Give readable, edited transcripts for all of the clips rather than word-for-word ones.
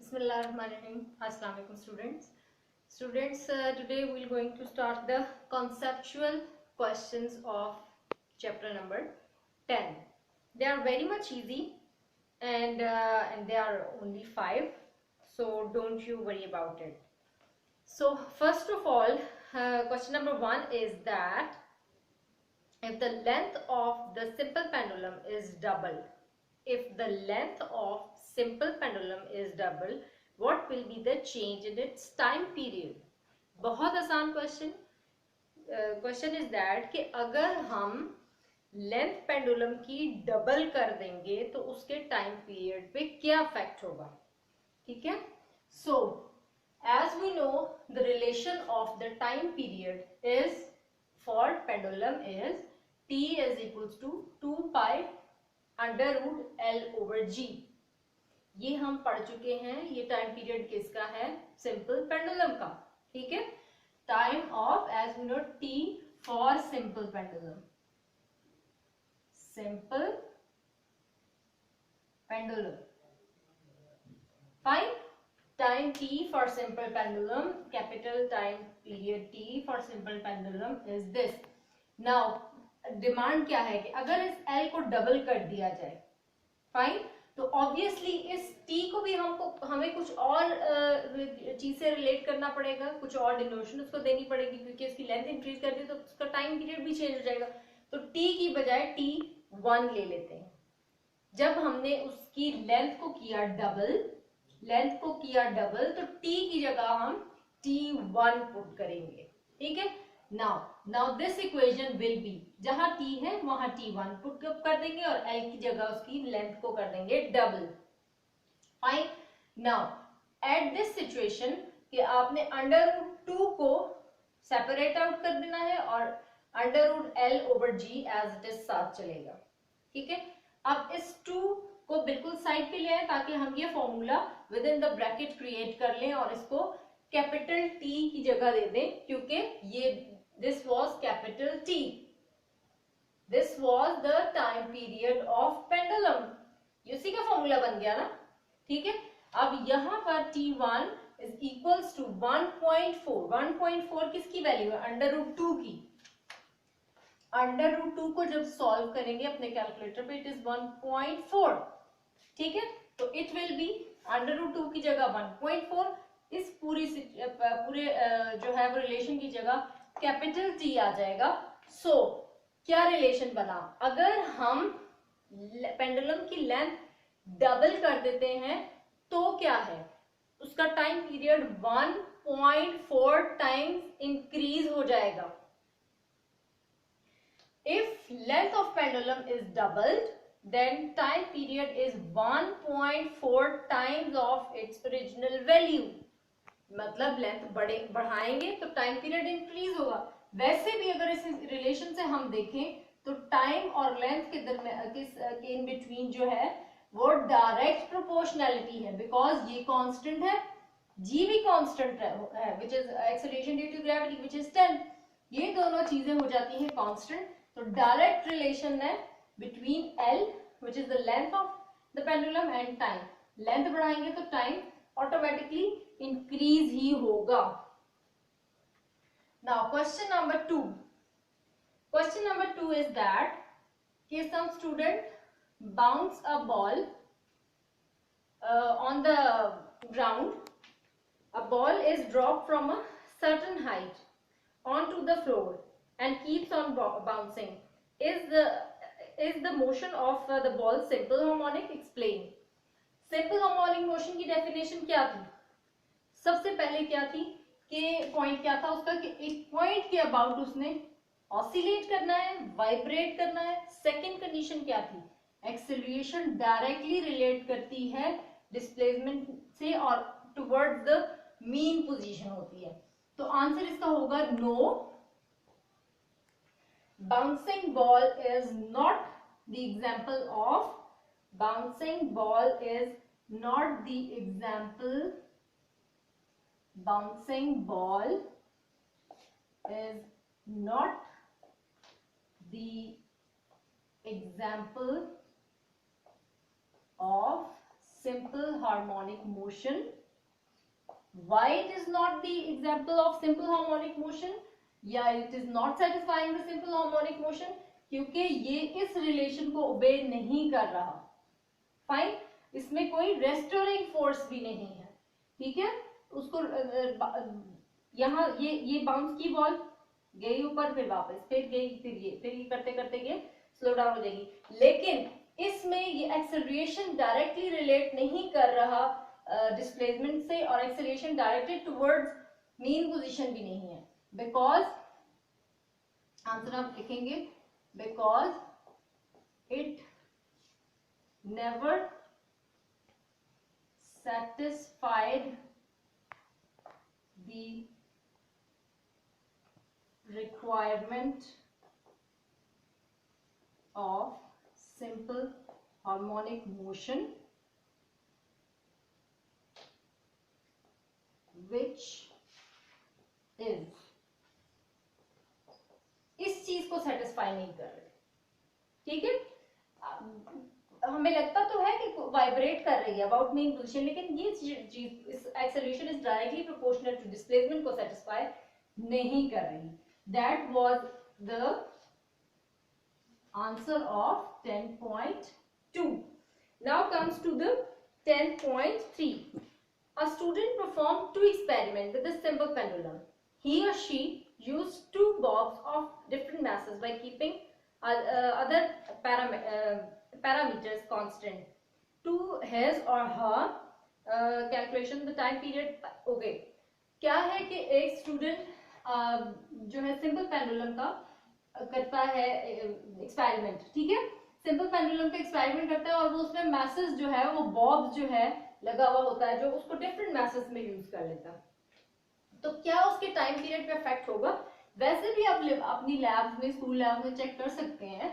Bismillahirrahmanirrahim. Assalamu alaikum students. Today we are going to start the conceptual questions of chapter number 10. They are very much easy and they are only 5, so don't you worry about it. So first of all, question number 1 is that if the length of the simple pendulum is double, what will be the change in its time period? बहुत आसान question is that कि अगर हम length pendulum की double कर देंगे तो उसके टाइम पीरियड पे क्या इफेक्ट होगा. ठीक है. So as we know the relation of the time period is for pendulum is t is equals to 2 pi under root L over G. ये हम पढ़ चुके हैं. ये टाइम पीरियड किसका है? सिंपल पेंडुलम का. ठीक है. Time of as we know T for simple pendulum. Simple pendulum. Fine. Time T for simple pendulum, capital time period T for simple pendulum is this. Now demand क्या है कि अगर इस L को double कर दिया जाए, फाइन, तो ऑब्वियसली इस T को भी हमें कुछ और चीज से रिलेट करना पड़ेगा, कुछ और डिनोशन उसको देनी पड़ेगी, क्योंकि इसकी लेंथ इंक्रीज कर दी तो उसका टाइम पीरियड भी चेंज हो जाएगा. तो T की बजाय T1 ले लेते हैं. जब हमने उसकी लेंथ को किया डबल तो T की जगह हम T1 पुट करेंगे. ठीक है. Now this equation will be, जहां t है वहां t1 पुट कर देंगे और l की जगह उसकी लेंथ को कर देंगे double. Fine. Now at this situation कि आपने अंडर रूट 2 को सेपरेट आउट कर देना है और under root l over g as it is साथ चलेगा. ठीक है. अब इस 2 को बिल्कुल साइड पे ले आए ताकि हम ये formula with in the bracket create कर लें और इसको कैपिटल T की जगह दे दें, क्योंकि ये this was capital T. This was the time period of pendulum. उसी का फॉर्मूला बन गया ना. ठीक है. अब यहां पर T1 is equals to 1.4. 1.4 किसकी वैल्यू है? अंडर रूट 2 की. अंडर रूट 2 को जब सॉल्व करेंगे अपने कैलकुलेटर पे, इट इज 1.4. ठीक है. तो it will be under root 2 की जगह 1.4. इस पूरे जो है वो रिलेशन की जगह कैपिटल T आ जाएगा. सो क्या रिलेशन बना? अगर हम पेंडुलम की लेंथ डबल कर देते हैं तो क्या है? उसका टाइम पीरियड 1.4 टाइम्स इंक्रीज हो जाएगा. If length of pendulum is doubled then time period is 1.4 times of its original value. मतलब लेंथ बढ़ाएंगे तो टाइम पीरियड इंक्रीज होगा. वैसे भी अगर इस रिलेशन से हम देखें तो टाइम और लेंथ के इन बिटवीन जो है वो डायरेक्ट प्रोपोर्शनैलिटी है, बिकॉज ये कांस्टेंट है, जी भी कांस्टेंट है which is acceleration due to gravity which is 10. ये दोनों चीजें हो जाती हैं कांस्टेंट. तो डायरेक्ट रिलेशन है between L which is the length of the pendulum and time. Length बढ़ाएंगे तो टाइम ऑटोमेटिकली इंक्रीज ही होगा. Now question number 2. Question number 2 is that कि some student bounce a ball on the ground. A ball is dropped from a certain height onto the floor and keeps on bouncing. Is the motion of the ball simple harmonic? Explain. Simple harmonic motion की definition क्या थी? सबसे पहले क्या थी कि point क्या था उसका कि एक पॉइंट के अबाउट उसने ऑसिलेट करना है, वाइब्रेट करना है. सेकंड कंडीशन क्या थी? एक्सेलरेशन डायरेक्टली रिलेट करती है डिस्प्लेसमेंट से और टुवर्ड्स द मीन पोजीशन होती है. तो आंसर इसका होगा no. Bouncing ball is not the example of bouncing ball is not the example. Bouncing ball is not the example of simple harmonic motion. Why it is not the example of simple harmonic motion, या it is not satisfying the simple harmonic motion? क्योंकि ये इस relation को ओबे नहीं कर रहा. Fine, इसमें कोई रेस्टोरिंग फोर्स भी नहीं है. ठीक है, उसको यहाँ ये बाउंस की बॉल गई ऊपर, फिर वापस, फिर गई, फिर ये करते करते ये स्लो डाउन हो जाएगी. लेकिन इसमें ये एक्सेलरेशन डायरेक्टली रिलेट नहीं कर रहा डिस्प्लेसमेंट से, और acceleration directed towards mean position भी नहीं है. बिकॉज आंसर आप लिखेंगे, because it never satisfied the requirement of simple harmonic motion, which is, इस चीज को सेटिस्फाई नहीं कर रहे. ठीक है, हमें लगता तो है कि वाइब्रेट कर रही है अबाउट मीन पोजीशन, लेकिन ये चीज, इस acceleration is directly proportional to displacement को सेटिस्फाई नहीं कर रही. That was the answer of 10.2. Now comes to the 10.3. A student performed 2 experiments with a simple pendulum. He or she used 2 bobs of different masses by keeping other parameters constant to his or her calculation. The time period. Okay, क्या है कि एक student जो है simple pendulum का करता है experiment. ठीक है, सिंपल पेंडुलम का एक्सपेरिमेंट करता है और वो उसमें मैसेज जो है, वो बॉब्स जो है लगा हुआ होता है, जो उसको डिफरेंट मैसेज में यूज कर लेता है. तो क्या उसके टाइम पीरियड पे इफेक्ट होगा? वैसे भी आप अपनी लैब्स में, स्कूल लैब में चेक कर सकते हैं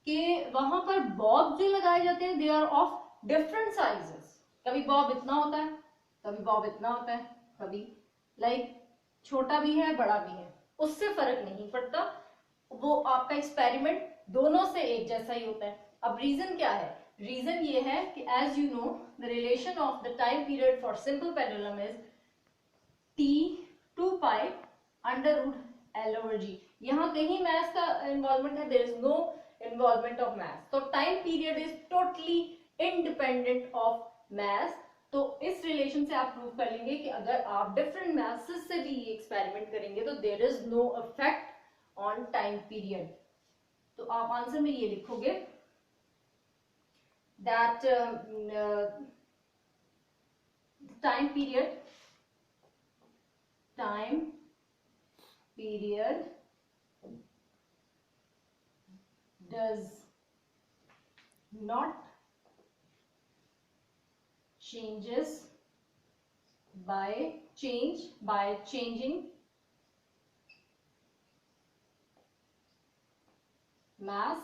कि वहां पर बॉब जो लगाए जाते हैं, they are of different sizes. कभी बॉब इतना होता है, कभी बॉब इतना होता है, कभी लाइक छोटा भी है, बड़ा भी है, उससे फर्क नहीं पड़ता. वो आपका एक्सपेरिमेंट दोनों से एक जैसा ही होता है. अब रीजन क्या है? रीजन ये है कि as you know the relation of the time period for simple pendulum is t 2 pi under root L over G. यहाँ कहीं मैथ का इन्वॉल्वमेंट है, there is no involvement of mass. तो time period is totally independent of mass. तो इस relation से आप prove कर लेंगे कि अगर आप डिफरेंट मैथ्स से भी ये एक्सपेरिमेंट करेंगे तो there is no effect on time period. तो आप आंसर में ये लिखोगे that time period does not changes by changing mass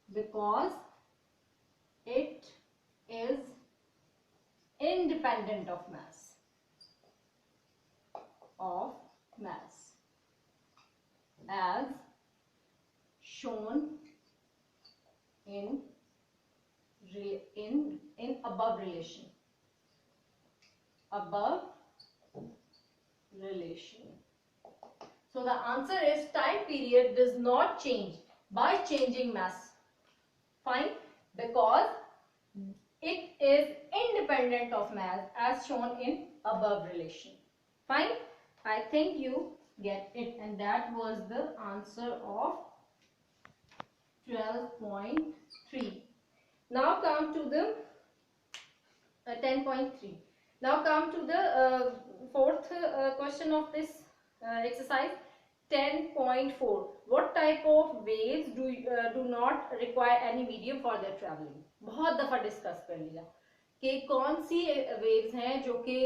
because it is independent of mass as shown in above relation. So the answer is time period does not change by changing mass. Fine, because it is independent of mass as shown in above relation. Fine, I think you get it, and that was the answer of 12.3. Now come to the 10.3. Now come to the fourth question of this exercise. 10.4. What type of waves do not require any medium for their traveling? बहुत दफा discuss कर लिया कि कौन सी waves हैं जो कि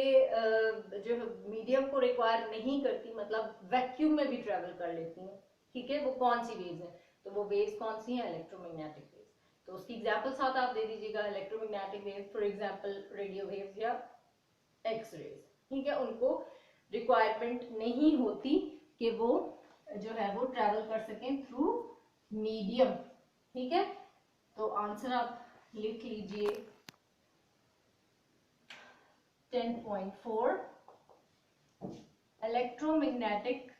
जो मीडियम को रिक्वायर नहीं करती, मतलब वैक्यूम में भी ट्रेवल कर लेती हैं. ठीक है, वो कौन सी वेव्स हैं? तो वो वेव्स कौन सी हैं? Electromagnetic waves. तो उसकी एग्जांपल साथ आप दे दीजिएगा. Electromagnetic waves, for example radio waves या एक्स रेज. ठीक है, उनको रिक्वायरमेंट नहीं होती कि वो जो है वो ट्रैवल कर सकें थ्रू मीडियम. ठीक है, तो आंसर आप लिख लीजिए 10.4 electromagnetic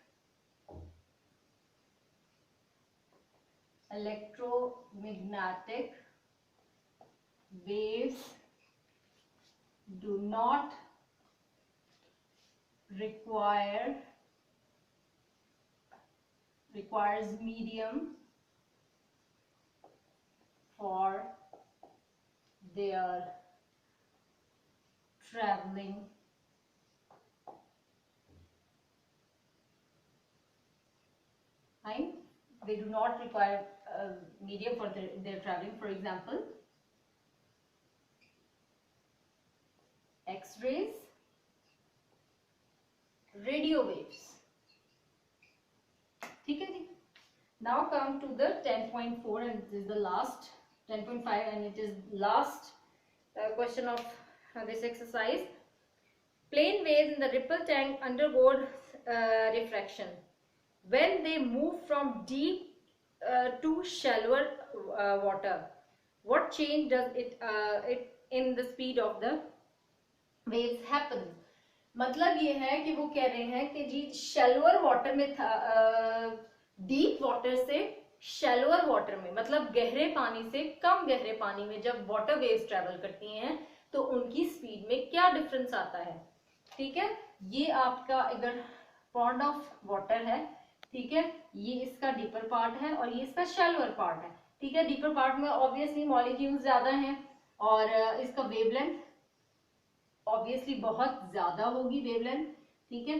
waves do not requires medium for their traveling. They do not require medium for their traveling. For example, X-rays, radio waves. ठीक है जी. Now come to the 10.4 and this is the last 10.5 and it is last question of this exercise. Plane waves in the ripple tank undergo refraction. When they move from deep to shallower water, what change does it in the speed of the waves happen? मतलब ये है कि वो कह रहे हैं कि जी shallower water में था, डीप वाटर से शैलोअर वाटर में, मतलब गहरे पानी से कम गहरे पानी में जब वाटर वेव्स ट्रेवल करती हैं तो उनकी स्पीड में क्या डिफरेंस आता है. ठीक है, ये आपका अगर पॉन्ड ऑफ वाटर है, ठीक है, ये इसका डीपर पार्ट है और ये इसका शैलोअर पार्ट है. ठीक है, डीपर पार्ट में ऑब्वियसली मॉलिक्यूल्स ज्यादा हैं और इसका वेवलेंथ ऑब्वियसली बहुत ज्यादा होगी वेवलेंथ. ठीक है,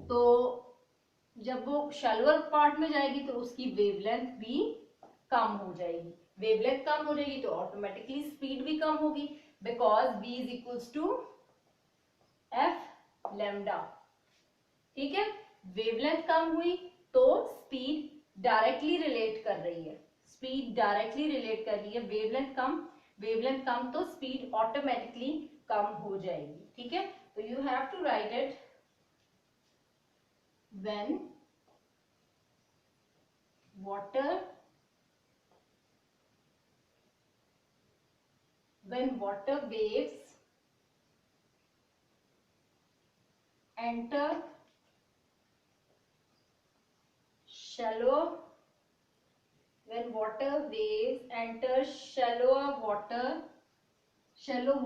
तो जब वो शैलोअर पार्ट में जाएगी तो उसकी वेवलेंथ भी कम हो जाएगी. वेवलेंथ कम हो जाएगी तो ऑटोमेटिकली स्पीड भी कम होगी, because v is equals to f lambda. ठीक है, वेवलेंथ कम हुई तो स्पीड डायरेक्टली रिलेट कर रही है, स्पीड डायरेक्टली रिलेट कर रही है. वेवलेंथ कम तो स्पीड ऑटोमेटिकली कम हो जाएगी. ठीक है, तो you have to write it when water waves enter shallow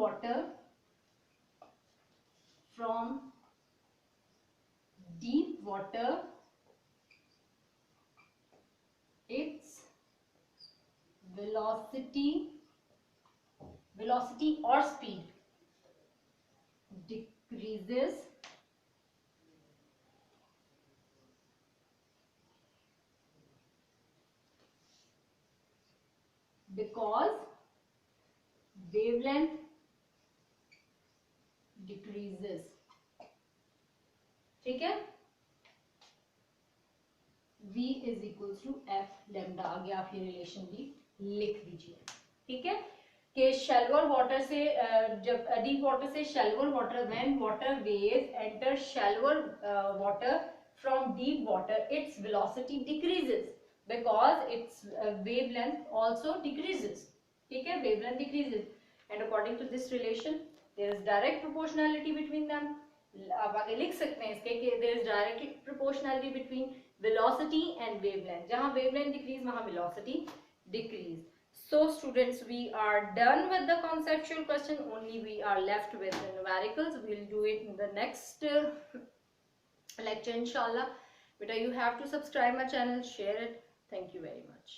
water from deep water, its velocity or speed decreases because wavelength decreases. ठीक है, v is equal to f lambda. आगे आप ये रिलेशन भी लिख दीजिए. ठीक है, कि शैलोअर वाटर से जब डीप वाटर से shallower water, when water waves enter shallower water from deep water, its velocity decreases because its wavelength also decreases. ठीक है, wavelength decreases and according to this relation there is direct proportionality between them. आप आगे लिख सकते हैं इसके कि there is direct proportionality between velocity and wavelength. जहां वेवलेंथ डिक्रीज वहां velocity decrease. So students, we are done with the conceptual question. Only we are left with the numericals. We'll do it in the next lecture inshallah. But you have to subscribe my channel, share it. Thank you very much.